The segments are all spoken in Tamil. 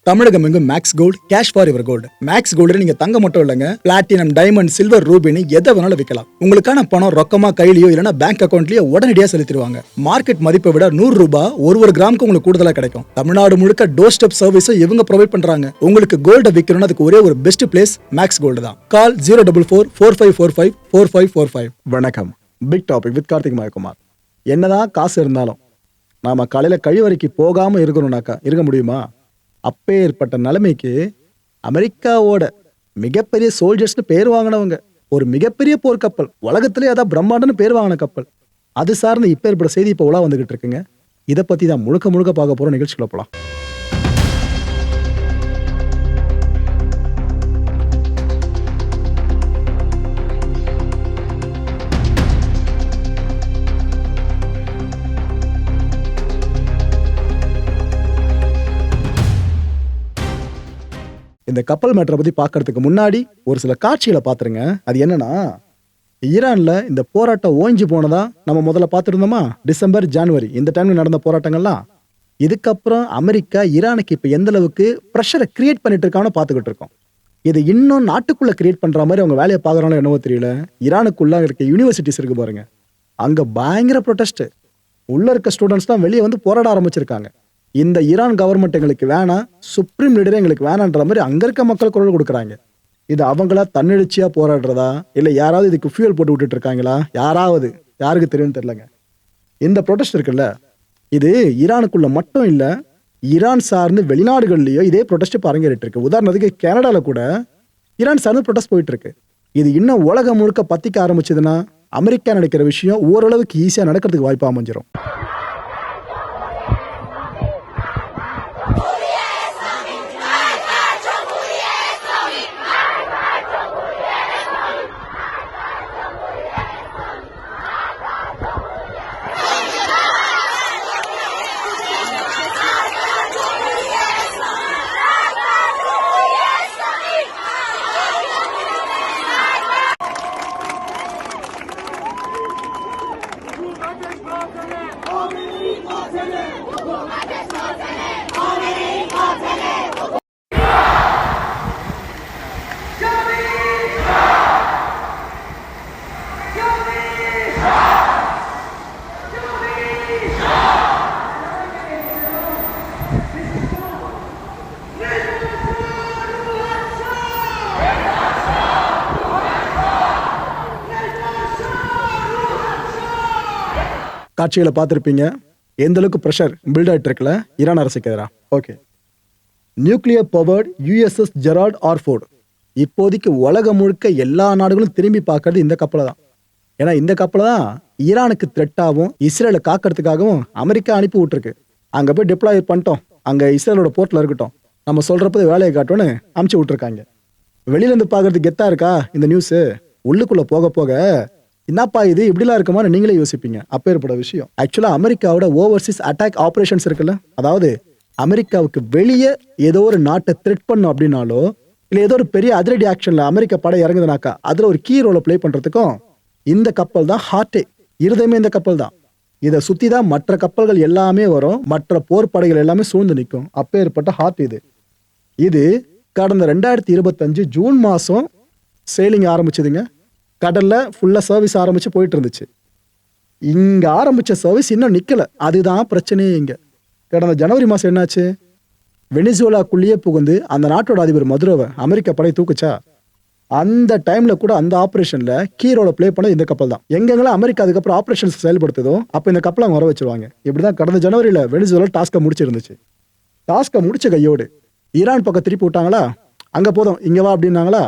தமிழகம் எங்கும் Max Gold cash for your gold. Max Gold நீங்க தங்க மட்டும் இல்லைங்க, பிளாட்டினம், டைமண்ட், சில்வர், ரூபினி எதை வேணாலும் விற்கலாம். உங்களுக்கான பணம் ரொக்கமா கையிலயோ இல்லைன்னா பேங்க் அக்கௌண்ட்லயோ உடனடியாக செலுத்திடுவாங்க. மார்க்கெட் மதிப்பை விட 100 ரூபாய் ஒரு கிராமுக்கு உங்களுக்கு கூடுதலா கிடைக்கும். தமிழ்நாடு முழுக்க டோர் ஸ்டெப் சர்வீஸும் இவங்க ப்ரொவைட் பண்றாங்க. உங்களுக்கு கோல்ட விற்கணும்னா அதுக்கு ஒரே ஒரு பெஸ்ட் பிளேஸ் மேக்ஸ் கோல்டு தான். கால் 04445454545. வணக்கம். Big topic with Karthik Mayakumar. என்னதான் காசு இருந்தாலும் நாம காலையில கழிவறைக்கு போகாம இருக்கணும்னாக்கா இருக்க முடியுமா? அப்பேற்பட்ட நிலைமைக்கு அமெரிக்காவோட மிகப்பெரிய சோல்ஜர்ஸ்னு பேர் வாங்கினவங்க, ஒரு மிகப்பெரிய போர் கப்பல், உலகத்திலே அதான் பிரம்மாண்டன்னு பேர் வாங்கின கப்பல், அது சார்ந்து இப்ப ஏற்பட்ட செய்தி இப்போ உலா வந்துகிட்டு இருக்குங்க. இதை பத்தி தான் முழுக்க பார்க்க போற நிகழ்ச்சிக்குள்ள போலாம். இந்த கப்பல் மேட்டரை பத்தி பார்க்கறதுக்கு முன்னாடி ஒரு சில காட்சிகளை பார்த்துருங்க. அது என்னன்னா, ஈரான்ல இந்த போராட்டம் ஓய்ஞ்சு போனதா நம்ம முதல்ல பார்த்துருந்தோமா, டிசம்பர் ஜனவரி இந்த டைம்ல நடந்த போராட்டங்கள்லாம். இதுக்கப்புறம் அமெரிக்கா ஈரானுக்கு இப்ப எந்த அளவுக்கு ப்ரெஷரை கிரியேட் பண்ணிட்டு இருக்கான்னு பார்த்துக்கிட்டு இருக்கோம். இது இன்னும் நாட்டுக்குள்ள கிரியேட் பண்ற மாதிரி அவங்க வேலையை பார்க்கறாங்களோ என்னவோ தெரியல. ஈரானுக்குள்ள இருக்க யூனிவர்சிட்டிஸ் இருக்கு பாருங்க, அங்க பயங்கர ப்ரொடெஸ்ட். உள்ள இருக்க ஸ்டூடெண்ட்ஸ் தான் வெளியே வந்து போராட ஆரம்பிச்சிருக்காங்க. இந்த ஈரான் கவர்மெண்ட் எங்களுக்கு வேணாம், சுப்ரீம் லீடரே எங்களுக்கு வேணான்ற மாதிரி அங்க இருக்க மக்கள் குரல் கொடுக்குறாங்க. இது அவங்களா தன்னெழுச்சியா போராடுறதா இல்ல யாராவது இதுக்கு ஃபியூல் போட்டு விட்டுட்டு இருக்காங்களா? யாருக்கு தெரியும்னு தெரியலங்க. இந்த ப்ரொடெஸ்ட் இருக்குல்ல, இது ஈரானுக்குள்ள மட்டும் இல்ல, ஈரான் சார்ந்து வெளிநாடுகள்லயோ இதே ப்ரொடெஸ்ட் அரங்கேறிட்டு இருக்கு. உதாரணத்துக்கு கனடால கூட ஈரான் சார்ந்து ப்ரொடெஸ்ட் போயிட்டு இருக்கு. இது இன்னும் உலகம் முழுக்க பத்திக்க ஆரம்பிச்சதுன்னா அமெரிக்கா நடக்கிற விஷயம் ஓரளவுக்கு ஈஸியா நடக்கிறதுக்கு வாய்ப்பு அமைஞ்சிரும். காட்சிகளை பார்த்துருப்பீங்க, எந்த அளவுக்கு ப்ரெஷர் பில்ட் ஆகிட்டு இருக்குல்ல ஈரான் அரசுக்கு எதிராக. Okay, nuclear powered USS Gerald R Ford. இப்போதைக்கு உலகம் முழுக்க எல்லா நாடுகளும் திரும்பி பார்க்கறது இந்த கப்பலை தான். ஏன்னா இந்த கப்பலை தான் ஈரானுக்கு த்ரெட்டாகவும் இஸ்ரேலை காக்கிறதுக்காகவும் அமெரிக்கா அனுப்பி விட்டுருக்கு. அங்கே போய் டிப்ளாய் பண்ணிட்டோம், அங்கே இஸ்ரேலோட போர்ட்டில் இருக்கட்டும், நம்ம சொல்கிறப்ப வேலையை காட்டோன்னு அமுச்சு விட்டுருக்காங்க. வெளியிலேருந்து பார்க்கறதுக்கு கெத்தா இருக்கா இந்த நியூஸு? உள்ளுக்குள்ளே போக போக என்னப்பா இது இப்படிலாம் இருக்குமான்னு நீங்களே யோசிப்பீங்க. அப்பேற்பட்ட விஷயம். ஆக்சுவலா அமெரிக்காவோட ஓவர்சீஸ் அட்டாக் ஆபரேஷன்ஸ் இருக்குல்ல, அதாவது அமெரிக்காவுக்கு வெளியே ஏதோ ஒரு நாட்டை த்ரெட் பண்ணும் அப்படின்னாலோ இல்ல ஏதோ ஒரு பெரிய அதிரடி ஆக்ஷன்ல அமெரிக்கா படை இறங்குதுனாக்கா அதுல ஒரு கீ ரோலை பிளே பண்றதுக்கும் இந்த கப்பல் தான் ஹார்ட்டே, இருதயமே இந்த கப்பல் தான். இதை சுத்தி தான் மற்ற கப்பல்கள் எல்லாமே வரும், மற்ற போர் படைகள் எல்லாமே சூழ்ந்து நிற்கும். அப்பேற்பட்ட ஹார்ட் இது. இது கடந்த 2025 ஜூன் மாசம் சேலிங் ஆரம்பிச்சதுங்க. கடல்ல ஃபுல்லா சர்வீஸ் ஆரம்பிச்சு போயிட்டு இருந்துச்சு. இங்க ஆரம்பிச்ச சர்வீஸ் இன்னும் நிக்கல, அதுதான் பிரச்சனையே. இங்க கடந்த ஜனவரி மாசம் என்னாச்சு, வெனிசுவேலாக்குள்ளேயே புகுந்து அந்த நாட்டோட அதிபர் மதுரோவை அமெரிக்கா படை தூக்குச்சா, அந்த டைம்ல கூட அந்த ஆபரேஷன்ல கீரோல பிளே பண்ண இந்த கப்பல் தான். எங்கெங்கெல்லாம் அமெரிக்கா அதுக்கப்புறம் ஆபரேஷன்ஸ் செயல்படுத்துதோ அப்ப இந்த கப்பலை அவங்க வர வச்சிருவாங்க. இப்படிதான் கடந்த ஜனவரியில வெனிசுவேலா டாஸ்கை முடிச்சிருந்துச்சு. டாஸ்கை முடிச்ச கையோடு ஈரான் பக்கம் திருப்பி விட்டாங்களா, அங்க போதும் இங்க வா அப்படின்னாங்களா,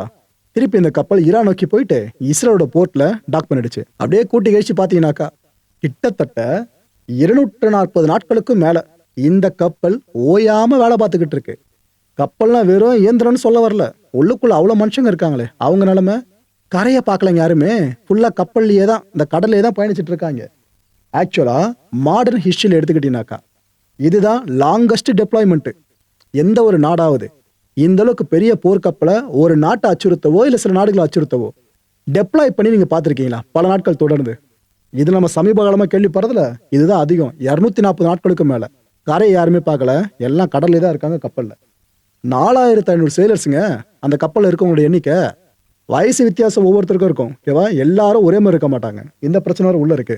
திருப்பி இந்த கப்பல் ஈரான் நோக்கி போயிட்டு இஸ்ரேலோட போர்ட்ல டாக் பண்ணிடுச்சு. அப்படியே கூட்டி கழிச்சு பாத்தீங்கன்னாக்கா கிட்டத்தட்ட 240 நாட்களுக்கும் மேல இந்த கப்பல் ஓயாம வேலை பார்த்துக்கிட்டு இருக்கு. கப்பல்லாம் வெறும் இயந்திரம்னு சொல்ல வரல, உள்ளுக்குள்ள அவ்வளவு மனுஷங்க இருக்காங்களே, அவங்க நிலைமை கரையை பார்க்கலங்க யாருமே. ஃபுல்லா கப்பல்லையே தான், இந்த கடல்லே தான் பயணிச்சுட்டு இருக்காங்க. ஆக்சுவலா மாடர்ன் ஹிஸ்டரியில் எடுத்துக்கிட்டீங்கன்னாக்கா இதுதான் லாங்கஸ்ட் டெப்ளாய்மெண்ட். எந்த ஒரு நாடாவது இந்த அளவுக்கு பெரிய போர்க்கப்பலை ஒரு நாட்டை அச்சுறுத்தவோ இல்ல சில நாடுகளை அச்சுறுத்தவோ டெப்ளாய் பண்ணி நீங்க பாத்திருக்கீங்களா பல நாட்கள் தொடர்ந்து? இது நம்ம சமீப காலமா கேள்விப்படுறதுல இதுதான் அதிகம். 240 நாட்களுக்கு மேல கரை யாருமே பார்க்கல, எல்லாம் கடல்ல தான் இருக்காங்க கப்பல்ல. 4500 sailors-ங்க அந்த கப்பல்ல இருக்கவங்களோட எண்ணிக்கை. வயசு வித்தியாசம் ஒவ்வொருத்தருக்கும் இருக்கும். ஓகேவா? எல்லாரும் ஒரே மாதிரி இருக்க மாட்டாங்க. இந்த பிரச்சனை வேற உள்ள இருக்கு.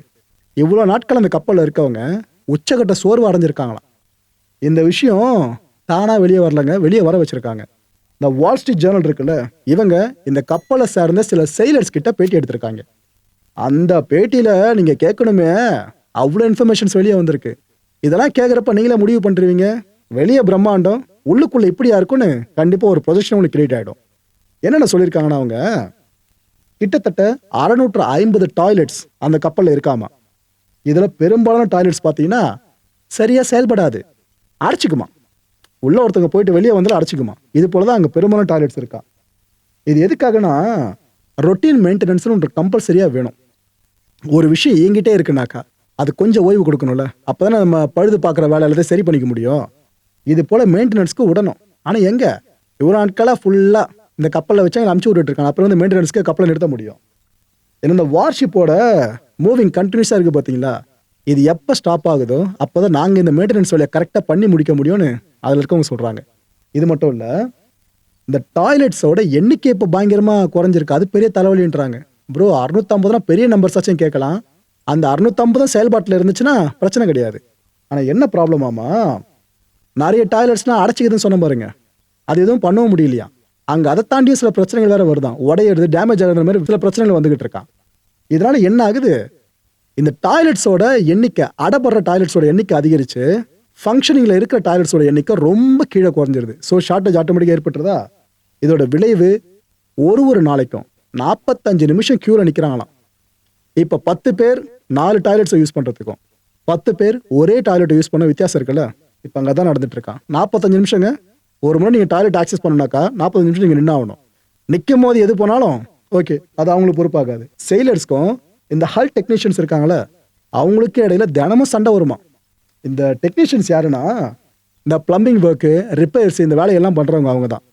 இவ்வளோ நாட்கள் அந்த கப்பல்ல இருக்கவங்க உச்சகட்ட சோர்வு அடைஞ்சிருக்காங்களாம். இந்த விஷயம் தானா வெளியே வரலங்க, வெளியே வர வச்சிருக்காங்க. இந்த வால் ஸ்ட்ரீட் ஜேர்னல் இருக்குல்ல, இவங்க இந்த கப்பலை சார்ந்த சில sailors கிட்ட பேட்டி எடுத்திருக்காங்க. அந்த பேட்டியில நீங்க கேட்கணுமே, அவ்வளோ இன்ஃபர்மேஷன்ஸ் வெளியே வந்திருக்கு. இதெல்லாம் கேட்குறப்ப நீங்களே முடிவு பண்ணுறீங்க, வெளியே பிரம்மாண்டம், உள்ளுக்குள்ள இப்படியா இருக்குன்னு கண்டிப்பா ஒரு ப்ரொஜெக்ஷன் உங்களுக்கு கிரியேட் ஆகிடும். என்னென்ன சொல்லியிருக்காங்கன்னா அவங்க, கிட்டத்தட்ட 650 டாய்லெட்ஸ் அந்த கப்பலில் இருக்காமா. இதில் பெரும்பாலான டாய்லெட்ஸ் பார்த்தீங்கன்னா சரியா செயல்படாது, அடைச்சிக்குமா. உள்ள ஒருத்தவங்க போயிட்டு வெளியே வந்தாலும் அடைச்சிக்குமா. இது போல தான் அங்கே பெரும்பாலான டாய்லெட்ஸ் இருக்கா. இது எதுக்காகனா, ரொட்டீன் மெயின்டெனன்ஸ்னு ஒன்று கம்பல்சரியாக வேணும். ஒரு விஷயம் இயங்கிட்டே இருக்குனாக்கா அது கொஞ்சம் ஓய்வு கொடுக்கணும்ல. அப்போ தானே நம்ம பழுது பார்க்குற வேலை எல்லாத்தையும் சரி பண்ணிக்க முடியும். இது போல் மெயின்டெனன்ஸ்க்கு விடணும். ஆனால் எங்கே இவ்வளோ நாட்களாக ஃபுல்லாக இந்த கப்பலில் வச்சு அங்கே அமுச்சு விட்டுட்டு இருக்காங்க. அப்புறம் வந்து மெயின்டெனன்ஸ்க்கு கப்பலை நிறுத்த முடியும். ஏன்னா இந்த வார்ஷிப்போட மூவிங் கண்டினியூஸாக இருக்குது பார்த்தீங்களா, இது எப்போ ஸ்டாப் ஆகுதோ அப்போ தான் நாங்கள் இந்த மெயின்டெனன்ஸ் வேலையை கரெக்டாக பண்ணி முடிக்க முடியும்னு அதில் இருக்கவங்க சொல்கிறாங்க. இது மட்டும் இல்லை, இந்த டாய்லெட்ஸோட எண்ணிக்கை இப்போ பயங்கரமாக குறைஞ்சிருக்கு. அது பெரிய தலைவலின்றாங்க. ப்ரோ 650 பெரிய நம்பர்ஸ் ஆச்சும் கேட்கலாம். அந்த 650 செயல்பாட்டில் இருந்துச்சுன்னா பிரச்சனை கிடையாது. ஆனால் என்ன ப்ராப்ளம் ஆமா, நிறைய டாய்லெட்ஸ்லாம் அடைச்சிக்குதுன்னு சொன்ன பாருங்க, அது எதுவும் பண்ணவும் முடியலையா. அங்கே அதை தாண்டியும் சில பிரச்சனைகள் வேற வருதான், உடையிறது, டேமேஜ் ஆகிற மாதிரி சில பிரச்சனைகள் வந்துகிட்டு இருக்கான். இதனால என்ன ஆகுது, இந்த டாய்லெட்ஸோட எண்ணிக்கை, அடைப்படுற டாய்லெட்ஸோட எண்ணிக்கை அதிகரிச்சு ஃபங்க்ஷனிங்கில் இருக்கிற டாய்லெட்ஸோட எண்ணிக்கை ரொம்ப கீழே குறைஞ்சிருது. ஸோ ஷார்ட்டேஜ் ஆட்டோமேட்டிக்காக ஏற்பட்டுறதா. இதோட விளைவு ஒரு நாளைக்கும் 45 நிமிஷம் கியூவில் நிற்கிறாங்களாம். இப்போ 10 பேர் 4 டாய்லெட்ஸை யூஸ் பண்ணுறதுக்கும் 10 பேர் ஒரே டாய்லெட்டை யூஸ் பண்ண வித்தியாசம் இருக்குல்ல. இப்போ அங்கே தான் நடந்துட்டு இருக்கான். 45 நிமிஷங்க. ஒரு முறை நீங்கள் டாய்லெட் ஆக்சஸ் பண்ணணும்னாக்கா 45 நிமிஷம் நீங்கள் நின்று ஆகணும். நிற்கும் போது எது போனாலும் ஓகே, அது அவங்களுக்கு பொறுப்பாகாது. செயிலர்ஸ்க்கும் இந்த ஹல் டெக்னீஷியன்ஸ் இருக்காங்களே, அவங்களுக்கு இடையில தினமும் சண்டை வருமா. இந்த டெக்னீஷியன்ஸ் யாருன்னா, இந்த பிளம்பிங் ஒர்க்கு, ரிப்பேர்ஸ், இந்த வேலையெல்லாம் பண்ணுறவங்க அவங்க தான்.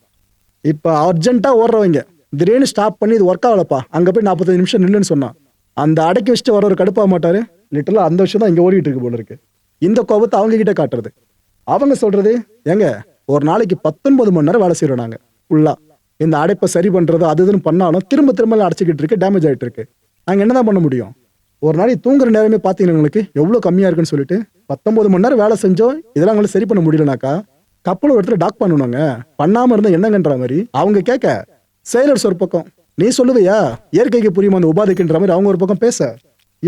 இப்போ அர்ஜென்ட்டாக ஓடுறவங்க திடீர்னு ஸ்டாப் பண்ணி இது ஒர்க் ஆகலப்பா, அங்கே போய் 45 நிமிஷம் நில்லுன்னு சொன்னான், அந்த அடக்கி வச்சுட்டு வர ஒரு கடுப்பாக மாட்டாரு. லிட்டரலாக அந்த விஷயம் தான் இங்கே ஓடிட்டு இருக்கு போல இருக்கு. இந்த கோபத்தை அவங்க கிட்ட காட்டுறது. அவங்க சொல்றது, ஏங்க ஒரு நாளைக்கு 19 மணி நேரம் வேலை செய்கிறோம் நாங்கள் ஃபுல்லாக, இந்த அடைப்பை சரி பண்ணுறது அது இதுன்னு பண்ணாலும் திரும்ப திரும்ப அடைச்சிக்கிட்டு இருக்கு, டேமேஜ் ஆகிட்டு இருக்கு. நாங்கள் என்ன தான் பண்ண முடியும். ஒரு நாளைக்கு தூங்குற நேரமே பார்த்தீங்கன்னா உங்களுக்கு எவ்வளோ கம்மியாக இருக்குன்னு சொல்லிட்டு 19 மணி நேரம் வேலை செஞ்சோம், இதெல்லாம் எங்களை சரி பண்ண முடியலனாக்கா கப்பல் ஒரு இடத்துல டாக் பண்ணணுங்க. பண்ணாமல் இருந்தால் என்னங்கன்ற மாதிரி அவங்க கேட்க, செயலர்ஸ் ஒரு பக்கம் நீ சொல்லுவையா இயற்கைக்கு புரியுமா அந்த உபாதைக்குன்ற மாதிரி அவங்க ஒரு பக்கம் பேச,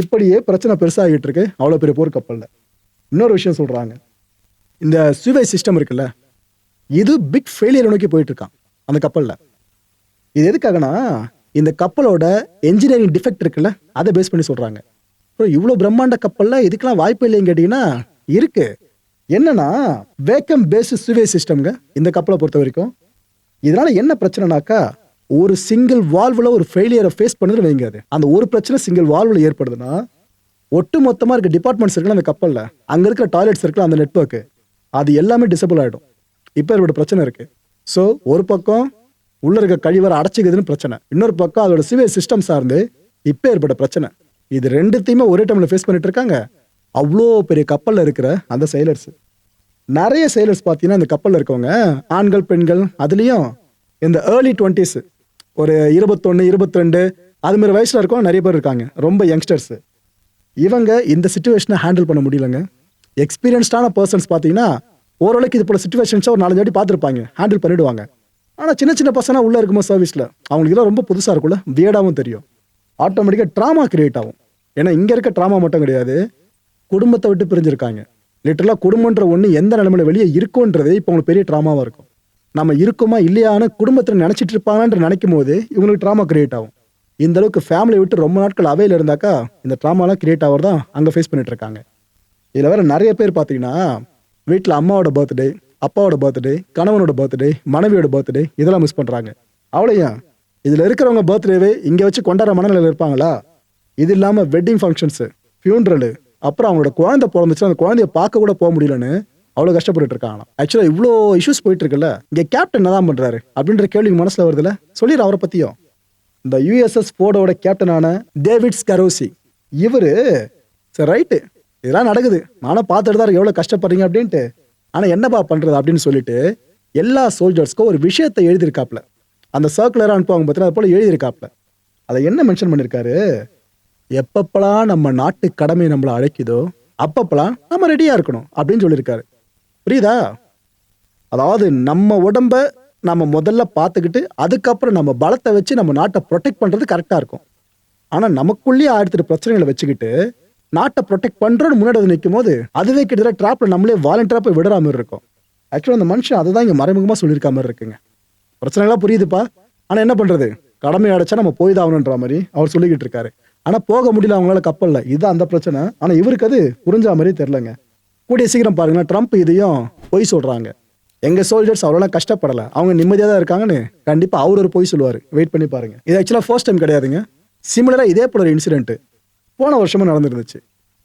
இப்படியே பிரச்சனை பெருசாகிட்டு இருக்கு அவ்வளோ பெரிய போர் கப்பலில். இன்னொரு விஷயம் சொல்கிறாங்க, இந்த சுவேஜ் சிஸ்டம் இருக்குல்ல, இது பிக் ஃபெயிலியர் நோக்கி போயிட்டு இருக்கான் அந்த கப்பலில். இது எதுக்காகனா, இந்த கப்பலோட என்ஜினியரிங் டிஃபெக்ட் இருக்குல்ல, அதை பேஸ் பண்ணி சொல்கிறாங்க. அப்புறம் இவ்வளோ பிரம்மாண்ட கப்பலில் இதுக்கெல்லாம் வாய்ப்பு இல்லைன்னு கேட்டிங்கன்னா இருக்கு. என்னன்னா வேக்கம் பேஸ்டு சுவேஜ் சிஸ்டம்ங்க இந்த கப்பலை பொறுத்த வரைக்கும். இதனால என்ன பிரச்சனைனாக்கா, ஒரு சிங்கிள் வால்வில் ஒரு ஃபெயிலியரை ஃபேஸ் பண்ணுறது வைங்க, அது அந்த ஒரு பிரச்சனை சிங்கிள் வால்வில் ஏற்படுதுன்னா ஒட்டு மொத்தமாக இருக்க டிபார்ட்மெண்ட்ஸ் இருக்குல்ல அந்த கப்பலில், அங்கே இருக்கிற டாய்லெட்ஸ் இருக்குல்ல அந்த நெட்வொர்க்கு, அது எல்லாமே டிசபிள் ஆகிடும். இப்போ இதோட பிரச்சனை இருக்குது. ஸோ ஒரு பக்கம் உள்ள இருக்க கழிவறை அடைச்சிக்குதுன்னு பிரச்சனை, இன்னொரு பக்கம் அதோட சிவேஜ் சிஸ்டம் சார்ந்து இப்போ ஏற்பட்ட பிரச்சனை. இது ரெண்டுத்தையுமே ஒரே டைமில் ஃபேஸ் பண்ணிட்டு இருக்காங்க அவ்வளோ பெரிய கப்பலில் இருக்கிற அந்த செயலர்ஸ். நிறைய செயலர்ஸ் பார்த்தீங்கன்னா இந்த கப்பலில் இருக்கவங்க ஆண்கள் பெண்கள், அதுலேயும் இந்த ஏர்லி 20s, ஒரு 21 22 அதுமாரி வயசில் இருக்கவங்க நிறைய பேர் இருக்காங்க, ரொம்ப யங்ஸ்டர்ஸ். இவங்க இந்த சிச்சுவேஷனை ஹேண்டில் பண்ண முடியலங்க. எக்ஸ்பீரியன்ஸ்டான பர்சன்ஸ் பார்த்தீங்கன்னா ஓரளவுக்கு இது போல சிச்சுவேஷன்ஸை ஒரு 4 வாட்டி பார்த்துருப்பாங்க, ஹேண்டில் பண்ணிவிடுவாங்க. ஆனால் சின்ன சின்ன பசங்க உள்ளே இருக்கும்போது சர்வீஸில் அவங்களுக்கு இதெல்லாம் ரொம்ப புதுசாக இருக்கும்ல, வியர்டாகவும் தெரியும். ஆட்டோமேட்டிக்காக ட்ராமா கிரியேட் ஆகும். ஏன்னா இங்கே இருக்க ட்ராமா மட்டும் கிடையாது, குடும்பத்தை விட்டு பிரிஞ்சிருக்காங்க. லிட்டரலாக குடும்பன்ற ஒன்று எந்த நிலைமையில வெளியே இருக்குன்றதே இப்போ உங்களுக்கு பெரிய ட்ராமாவாக இருக்கும். நம்ம இருக்குமா இல்லையான்னு குடும்பத்தில் நினச்சிட்டு இருப்பாங்கன்ற நினைக்கும் போது இவங்களுக்கு ட்ராமா கிரியேட் ஆகும். இந்த அளவுக்கு ஃபேமிலியை விட்டு ரொம்ப நாட்கள் அவையில் இருந்தாக்கா இந்த ட்ராமாலாம் கிரியேட் ஆகிறதான் அங்கே ஃபேஸ் பண்ணிட்டு இருக்காங்க. இதில் வேற நிறைய பேர் பார்த்தீங்கன்னா வீட்டில் அம்மாவோட பர்த்டே, அப்பாவோட பர்த்டே, கணவனோட பர்த்டே, மனைவியோட பர்த்டே இதெல்லாம் மிஸ் பண்ணுறாங்க. அவ்வளோயா, இதில் இருக்கிறவங்க பர்த்டேவே இங்கே வச்சு கொண்டாடுற மனநிலையில் இருப்பாங்களா? இது இல்லாமல் வெட்டிங் ஃபங்க்ஷன்ஸு, ஃபியூனரலு, அப்புறம் அவங்களோட குழந்தை பிறந்துச்சு அந்த குழந்தைய பார்க்க கூட போக முடியலன்னு அவ்வளோ கஷ்டப்பட்டு இருக்காங்க. ஆக்சுவலாக இவ்வளோ இஷ்யூஸ் போயிட்டு இருக்குல்ல, இங்கே கேப்டன் என்ன தான் பண்ணுறாரு அப்படின்ற கேள்வி மனசில் வருதுல்ல. சொல்லிடுற அவரை பற்றியும். இந்த யுஎஸ்எஸ் ஃபோர்டோட கேப்டனான டேவிட் ஸ்கரோசி, இவர் சரி ரைட்டு இதெல்லாம் நடக்குது, நானும் பார்த்துட்டு தான் எவ்வளோ கஷ்டப்படுறீங்க அப்படின்ட்டு, ஆனால் என்னப்பா பண்ணுறது அப்படின்னு சொல்லிட்டு எல்லா சோல்ஜர்ஸ்க்கும் ஒரு விஷயத்தை எழுதியிருக்காப்ல. அந்த சர்க்குலர் அனுப்புவாங்க பார்த்தீங்கன்னா, அது போல எழுதியிருக்காப்ல. அதை என்ன மென்ஷன் பண்ணியிருக்காரு, எப்பப்பெல்லாம் நம்ம நாட்டு கடமை நம்மளை அழைக்குதோ அப்பப்பெல்லாம் நம்ம ரெடியா இருக்கணும் அப்படின்னு சொல்லியிருக்காரு. புரியுதா? அதாவது நம்ம உடம்ப நம்ம முதல்ல பார்த்துக்கிட்டு அதுக்கப்புறம் நம்ம பலத்தை வச்சு நம்ம நாட்டை ப்ரொடெக்ட் பண்றது கரெக்டா இருக்கும். ஆனா நமக்குள்ளேயே 1008 பிரச்சனைகளை வச்சுக்கிட்டு நாட்டை ப்ரொடெக்ட் பண்றோன்னு முன்னாடி வந்து நிற்கும் போது அதுவே கிட்டத்தட்ட ட்ராப்ல நம்மளே வாலண்டியரா போய் விடுற மாதிரி இருக்கும். ஆக்சுவலா அந்த மனுஷன் அதை தான் இங்க மறைமுகமா சொல்லியிருக்க மாதிரி இருக்குங்க. பிரச்சனைகளா புரியுதுப்பா, ஆனா என்ன பண்றது, கடமை அடைச்சா நம்ம போய் தான் ஆகணுன்ற மாதிரி அவர் சொல்லிக்கிட்டு இருக்காரு. ஆனா போக முடியல அவங்களால கப்பல்ல, இதுதான் அந்த பிரச்சனை. ஆனா இவருக்கு அது புரிஞ்ச மாதிரி தெரியலங்க. கூடிய சீக்கிரம் பாருங்க ட்ரம்ப் இதையும் பொய் சொல்றாங்க. எங்க சோல்ஜர்ஸ் அவ்வளோ கஷ்டப்படல, அவங்க நிம்மதியாக தான் இருக்காங்கன்னு கண்டிப்பா அவர் ஒரு பொய் சொல்லுவார். வெயிட் பண்ணி பாருங்க. இது ஆக்சுவலா ஃபர்ஸ்ட் டைம் கிடையாதுங்க. சிமிலரா இதே போல ஒரு இன்சிடென்ட் போன வருஷமும் நடந்துருந்துச்சு.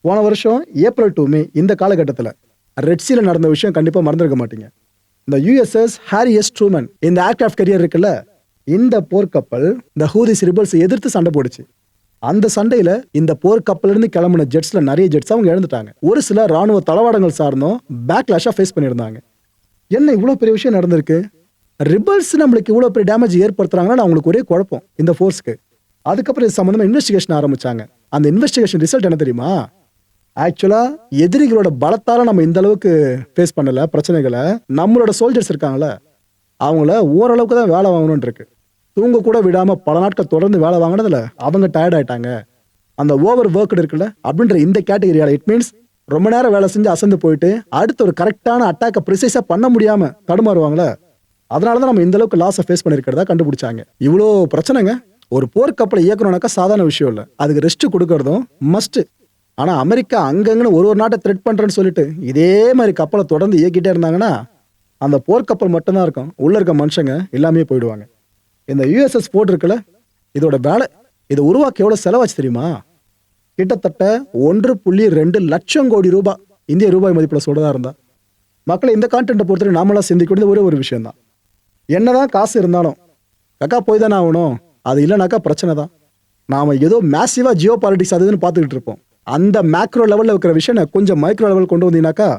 போன வருஷம் ஏப்ரல் டு மே இந்த காலகட்டத்தில் ரெட்சியில் நடந்த விஷயம் கண்டிப்பா மறந்துருக்க மாட்டீங்க. இந்த யுஎஸ்எஸ் ஹாரி எஸ் ட்ரூமன் இந்த ஏர்கிராஃப்ட் கேரியர் இருக்குல்ல, இந்த போர்க்கப்பல் இந்த ஹூதிஸ் ரிபல்ஸ் எதிர்த்து சண்டை போடுச்சு. அந்த சண்டையில இந்த போர்க்கப்பல இருந்து கிளம்பின ஜெட்ஸ்ல நிறைய ஜெட்ஸ் அவங்க இழந்துட்டாங்க. ஒரு சில ராணுவ தளவாடங்கள் சார்ந்தும் பேக்லாஷா ஃபேஸ் பண்ணியிருந்தாங்க. என்ன இவ்வளோ பெரிய விஷயம் நடந்திருக்கு, ரிபல்ஸ் நம்மளுக்கு இவ்வளோ பெரிய டேமேஜ் ஏற்படுத்துறாங்கன்னா அவங்களுக்கு ஒரே குழப்பம் இந்த ஃபோர்ஸ்க்கு. அதுக்கப்புறம் இது சம்பந்தமா இன்வெஸ்டிகேஷன் ஆரம்பிச்சாங்க. அந்த இன்வெஸ்டிகேஷன் ரிசல்ட் என்ன தெரியுமா, ஆக்சுவலா எதிரிகளோட பலத்தால நம்ம இந்த அளவுக்கு ஃபேஸ் பண்ணல பிரச்சனைகளை. நம்மளோட சோல்ஜர்ஸ் இருக்காங்களே அவங்கள ஓரளவுக்கு தான் வேலை வாங்கணும்னு இருக்கு. தூங்க கூட விடாம பல நாட்கள் தொடர்ந்து வேலை வாங்கினதுல அவங்க டயர்ட் ஆயிட்டாங்க. அந்த ஓவர் ஒர்க் இருக்குல்ல அப்படின்ற இந்த கேட்டகரியால இட் மீன்ஸ் ரொம்ப நேரம் வேலை செஞ்சு அசந்து போயிட்டு அடுத்து ஒரு கரெக்டான அட்டாக்கை ப்ரிசைஸா பண்ண முடியாம தடுமாறுவாங்களே, அதனாலதான் நம்ம இந்த அளவுக்கு லாஸை ஃபேஸ் பண்ணிருக்கிறதா கண்டுபிடிச்சாங்க. இவ்வளோ பிரச்சனைங்க. ஒரு போர்க்கப்பலை இயக்கணும்னாக்கா சாதாரண விஷயம் இல்லை, அதுக்கு ரெஸ்ட் கொடுக்கறதும் மஸ்ட். ஆனா அமெரிக்கா அங்கங்கன்னு ஒரு நாட்டை த்ரெட் பண்றேன்னு சொல்லிட்டு இதே மாதிரி கப்பலை தொடர்ந்து இயக்கிட்டே இருந்தாங்கன்னா அந்த போர்க்கப்பல் மட்டும்தான் இருக்கும், உள்ள இருக்க மனுஷங்க எல்லாமே போயிடுவாங்க. இந்த யுஎஸ்எஸ் போர்ட் இருக்குல்ல, இதோட வேலை இதை உருவாக்க எவ்வளவு செலவாச்சு தெரியுமா, கிட்டத்தட்ட 1.2 லட்சம் கோடி ரூபாய் இந்திய ரூபாய் மதிப்புல சொல்றதா இருந்தா. மக்களை இந்த கான்டென்ட்டை பொறுத்தவரை நாமெல்லாம் சிந்திக்கிறது ஒரே ஒரு விஷயம் தான், என்னதான் காசு இருந்தாலும் கக்கா போய் தானே ஆகணும், அது இல்லைனாக்கா பிரச்சனை தான். நாம ஏதோ மேசிவா ஜியோ பாலிட்டிக்ஸ் அது இதுன்னு பார்த்துக்கிட்டு இருப்போம். அந்த மேக்ரோ லெவலில் இருக்கிற விஷயம் கொஞ்சம் மைக்ரோ லெவல் கொண்டு வந்தீங்கன்னாக்கா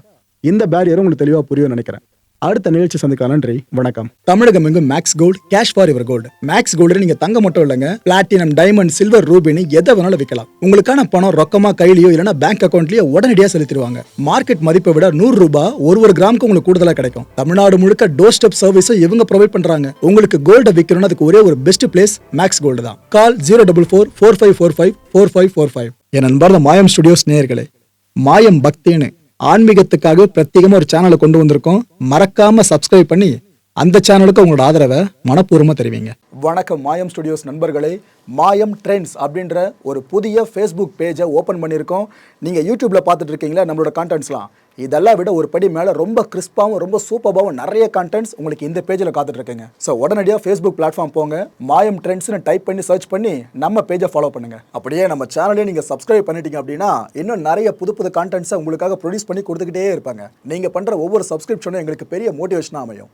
இந்த பேரியரும் உங்களுக்கு தெளிவாக புரியும் நினைக்கிறேன். அடுத்த நிகழ்ச்சி சந்திக்கலாம். நன்றி, வணக்கம். தமிழகம் எங்கும் Max Gold, cash for your gold. Max Gold நீங்க தங்க மட்டும் இல்லைங்க, பிளாட்டினம், டைமண்ட், சில்வர், ரூபினி எதை வேணாலும் விற்கலாம். உங்களுக்கான பணம் ரொக்கமா கையிலயோ இல்லைன்னா பேங்க் அக்கௌண்ட்லயோ உடனடியாக செலுத்திடுவாங்க. மார்க்கெட் மதிப்பை விட 100 ரூபாய் ஒரு கிராமுக்கு உங்களுக்கு கூடுதலா கிடைக்கும். தமிழ்நாடு முழுக்க டோர் ஸ்டெப் சர்வீஸை இவங்க ப்ரொவைட் பண்றாங்க. உங்களுக்கு கோல்ட விற்கணும்னு அதுக்கு ஒரே ஒரு பெஸ்ட் பிளேஸ் மேக்ஸ் கோல்டு தான். கால் 04445454545. என் அன்பார்ந்த மாயம் ஸ்டுடியோஸ் நேயர்களே, மாயம் பக்தின்னு ஆன்மீகத்துக்காக பிரத்யேகமா ஒரு சேனலை கொண்டு வந்திருக்கோம். மறக்காம சப்ஸ்கிரைப் பண்ணி அந்த சேனலுக்கு உங்களோட ஆதரவை மனப்பூர்வமா தெரிவிங்க. வணக்கம் மாயம் ஸ்டுடியோஸ் நண்பர்களே. மாயம் ட்ரெண்ட்ஸ் அப்படின்ற ஒரு புதிய ஃபேஸ்புக் பேஜை ஓப்பன் பண்ணியிருக்கோம். நீங்கள் யூடியூப்பில் பார்த்துட்டு இருக்கீங்களா நம்மளோட கான்டென்ட்ஸ்லாம், இதெல்லாம் விட ஒரு படி மேலே ரொம்ப கிறிஸ்பாகவும் ரொம்ப சூப்பராகவும் நிறைய கான்டென்ட்ஸ் உங்களுக்கு இந்த பேஜில் காத்துட்ருக்குங்க. ஸோ உடனடியாக ஃபேஸ்புக் பிளாட்ஃபார்ம் போங்க, மாயம் ட்ரெண்ட்ஸ்னு டைப் பண்ணி சர்ச் பண்ணி நம்ம பேஜை ஃபாலோ பண்ணுங்கள். அப்படியே நம்ம சேனலையும் நீங்கள் சப்ஸ்கிரைப் பண்ணிட்டீங்க அப்படின்னா இன்னும் நிறைய புது கான்டென்ட்ஸை உங்களுக்காக ப்ரொடியூஸ் பண்ணி கொடுத்துக்கிட்டே இருப்பாங்க. நீங்கள் பண்ணுற ஒவ்வொரு சப்ஸ்கிரிப்ஷனும் எங்களுக்கு பெரிய மோட்டிவேஷனாக அமையும்.